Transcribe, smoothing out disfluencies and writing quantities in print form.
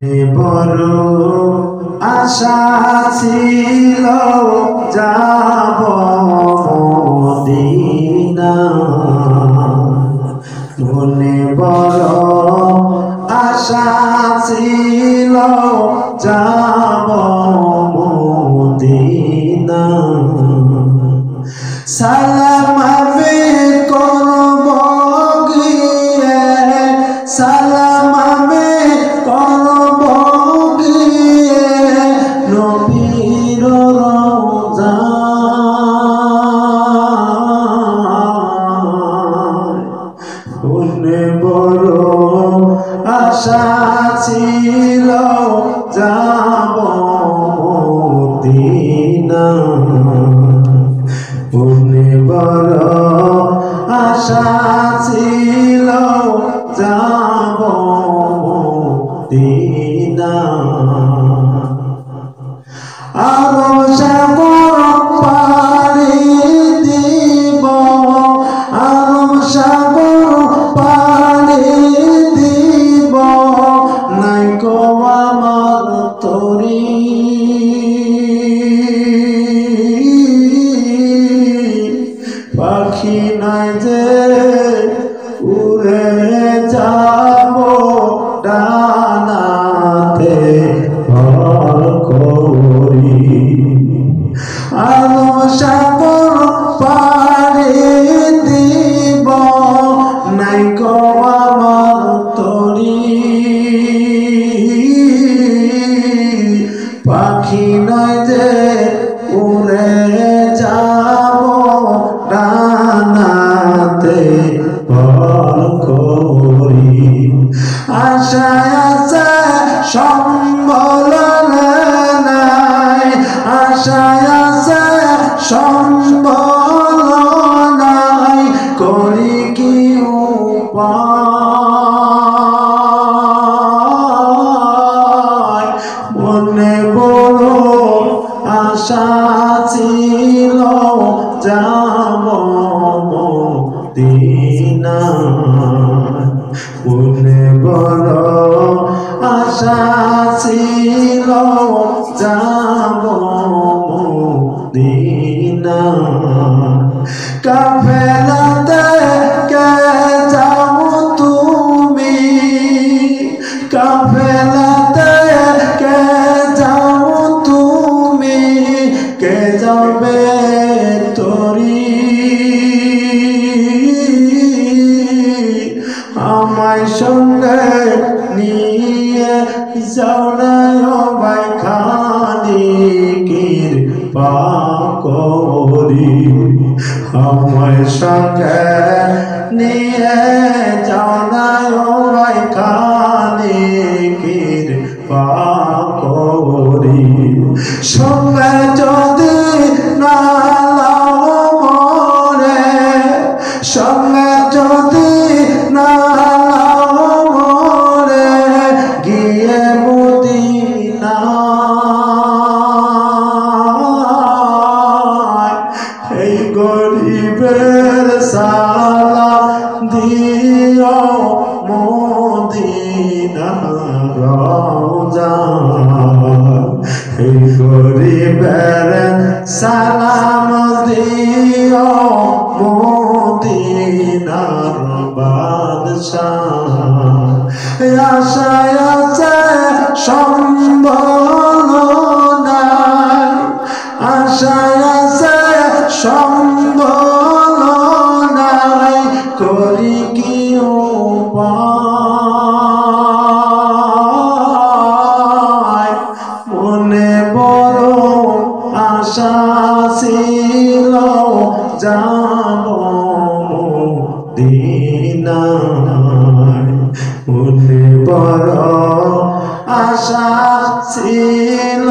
বড় আশা ছিল যাব মদিনা, মনে বড় আশা ছিল যাব মদিনা। সালাম আমি করব গিয়ে, সালাম আমি করব গিয়ে নবীর রওজায়। মনে বড় আশা ছিল যাব মদিনা, মনে বড় আশা ছিল যাব মদিনা। আরব সাগর পাড়ি দিব, আরব সাগর পাড়ি দিব, নাই গো আমার তরি পাখি নাই যে উড়ে যাব ডানাতে ভর করি। আরব সাগর পাড়ি দিব, নাই গো আমার তরি পাখি নাই যে উড়ে যাব ডানাতে ভর করি। আশায় আছে সম্বল নাই, আশায় আছে সম্বল নাই, করি কি উপায়। মনে বড় আশা ছিল যাব মদিনা, মনে বড় আশা ছিল যাব মদিনা। কাফেলাতে কে যাও তুমি, কাফেলাতে কে যাও তুমি, কে যাবে তরি আমায় সঙ্গে নিয়ে যাও না ভাই খানি কৃপা করি। আমায় সঙ্গে নিয়ে যাও না ভাই খানি কৃপা করি। সঙ্গে যদি না লাও মরে, সঙ্গে যদি না লাও মরে, গিয়ে মদিনায় এই গরিবের সালাম দিও মদিনার রওজায়। এই গরিবের সালাম দিও মদিনার বাদশাহ। আশায় আছে সম্বল নাই, আশায় আছে সম্বল নাই, করি কি উপায়। মনে বড় আশা ছিল যাব মদিনা, মনে বড় আশা ছিল